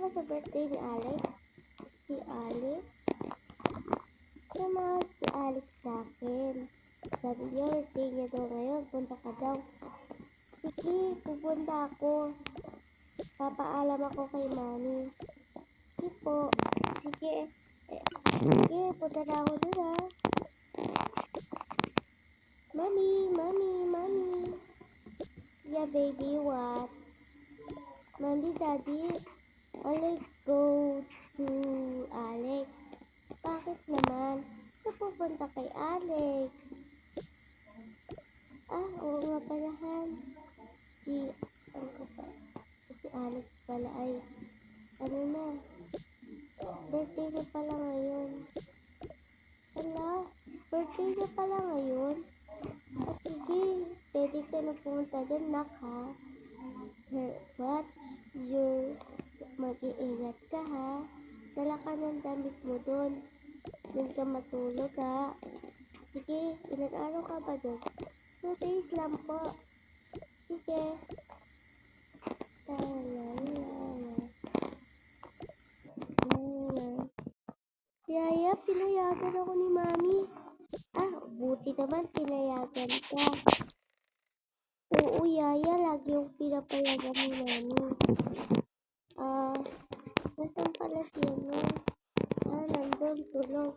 sa birthday ni Alex? Si Alex? Tumawag si Alex sa akin. Sabi niya, birthday niya daw ngayon. Punta ka daw. Sige, pupunta ako. Papaalam ako kay Mami. Sige po. Sige. Sige, punta na ako dun ha. Mami. Yeah, baby, what? Mami, Daddy, let's go to Alex. Bakit naman? Gusto pupunta kay Alex. Oo nga pala, Han. Si Alex pala ay, ano na, birthday niya pala ngayon. Birthday niya pala ngayon. Sige, pwede ka na pumunta dun, nak, ha? What? Mag-iingat ka, ha? Dala ka ng damit mo dun. Dun ka matulog, ha? Sige, ilang araw ka ba dun? 2 days lang po. Sige. Yaya, pinayagan ako ni Mami. Buti naman pinayagan ka. Oo, Yaya, lagi yung pinapayagan ni Mami. Nasaan pala siya, no? Nandun, tulog.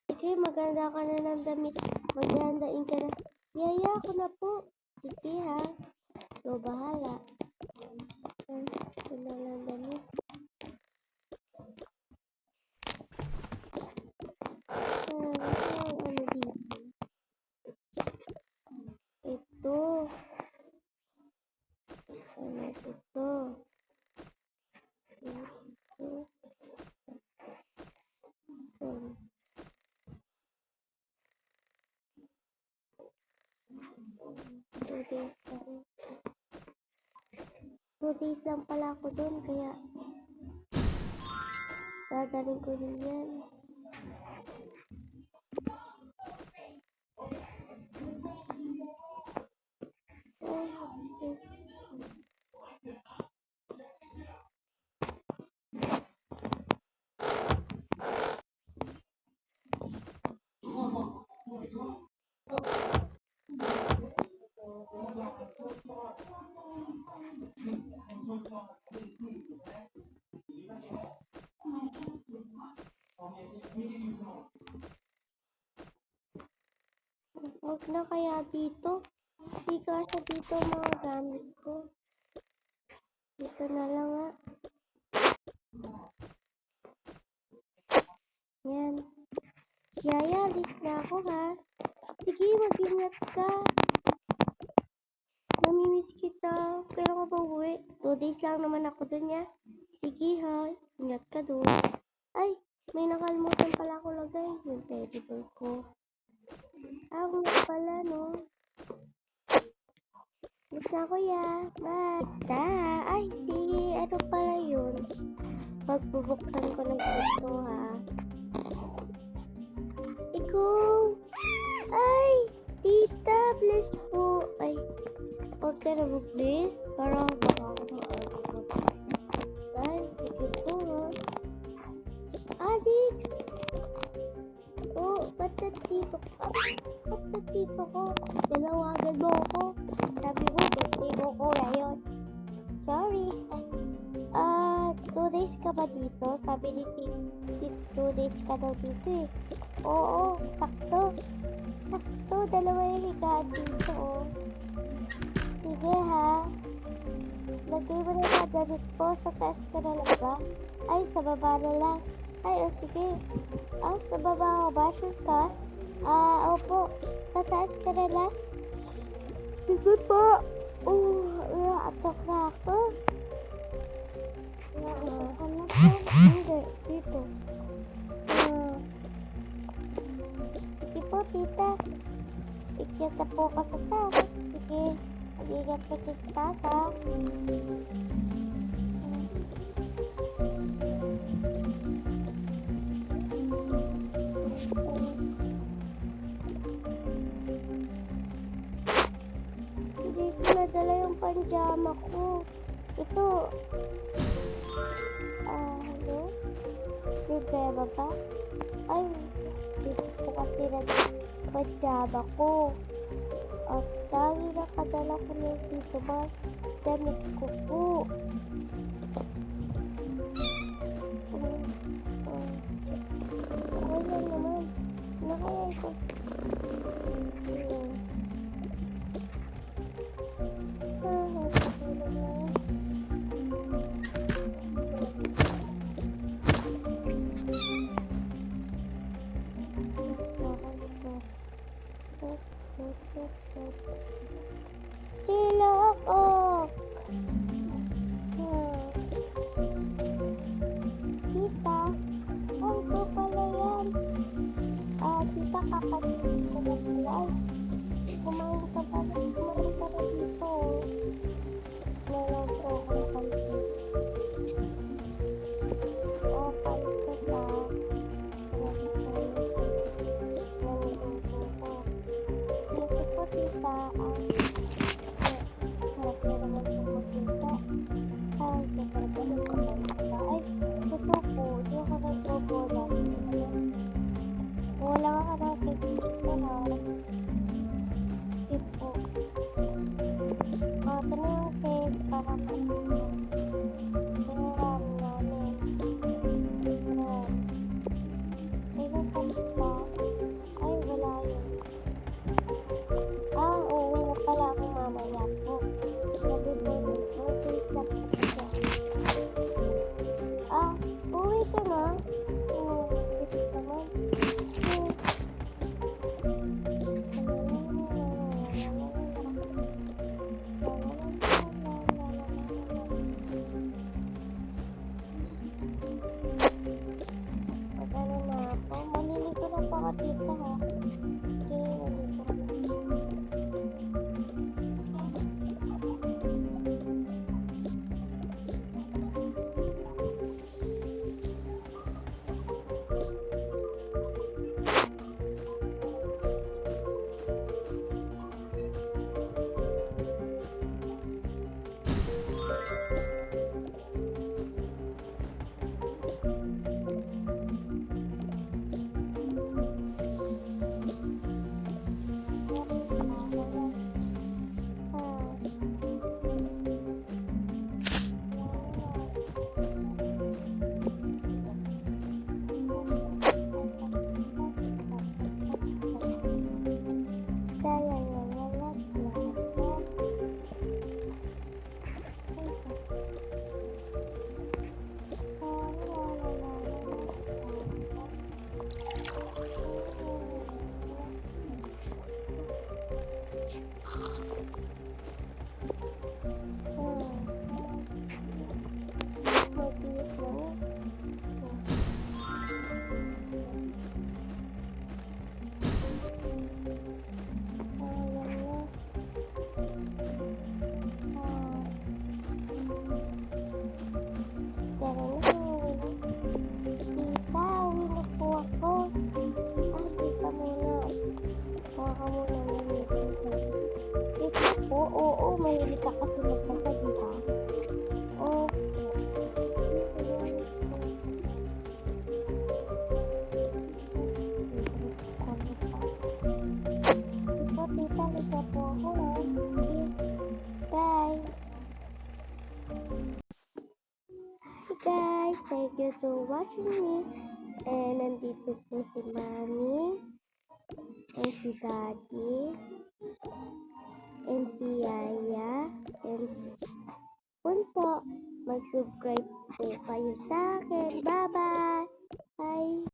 Sige, maganda ka na ng damit. Maghandain ka na. Yaya, ako na po. Sige, ha? So, bahala. Wala lang damit. Ano dito? Ito. Ano ito? Two days lang pala ako doon, kaya dadaling ko din yan. Huwag na kaya dito. Hindi kasi dito mga gamit ko. Dito na lang ha. Yan. Yaya, alis na ako ha. Sige, mag-ingat ka. Namimiss kita. Pero ka ba uwi? 2 days lang naman ako dun ya. Sige ha. Ingat ka dun. Ay, may nakalimutan pala ako lagay. Yung teddy bear ko. Nga pala, no? Alis na ako ya. Bye. Ay, sige. Ano pala yun? Pagbubuksan ko ng ito ha. Ikaw. Ay, tita, bless po. Ay, huwag ka na mag-bless. Para baka ako mag-alcohol. Dahil, ito ha. Alex! Ba't nandito ka? Ba't nandito ko? Nalawagan mo ako. Sabi mo, birthday mo ko ngayon. Sorry. 2 days ka ba dito? Sabi ni Tito, 2 days ka daw dito eh. Oo, sakto. Sakto, 2 yung higaan dito oh. Sige ha. Lagay mo na yung damit po. Sa taas ka na lang ba? Ay, sa baba na lang. Ay, sige. Sa baba ako ba? Sure ka? Opo. Sa taas ka na lang? Sige po. Atok na ako. Hindi, dito. Sige po, tita. Ikyat na po ka sa taas. Sige. Mag-ingat ka sa taas, ha? Hindi ko nadala yung panjama ko. Ito, hello? Beba ba? Ay, dito po kasi nagpa-Java ko. At lagi nakadala ko na dito ba? Damit ko po. Wala naman. Nakaya ito. Sila ako. Tita, ito pala yan. Tita, kakainin ko na pala. Kumain ka pa dito. Nalagro ko ng pansit. Pansit ka. Naluluto ko. Dito po, tita. Sarap na naman po tita. Sarap na naman po tita. Ay, ito po. Di ako nagbobola. Wala ka na dito ha. Ito. Ito na yung cake para pinirami namin. Mayroon pa dito. Ay, wala yun. Uuwi na pala ako mamaya po. Sabi po dito, wait lang po siya. Uwi ka na? Bilis naman. Magano na ako? Maliligo na po ako dito ha. Okay, naliligo na. Oo, mahilig ka kasi magbasa, di ba? Oo. Ito, tita, liga po ako, ha? Bye! Hi guys! Thank you for watching me. And nandito po si Mami, and si Daddy, and si Yaya, and si Punso. Mag-subscribe po kayo sa akin. Bye-bye! Bye!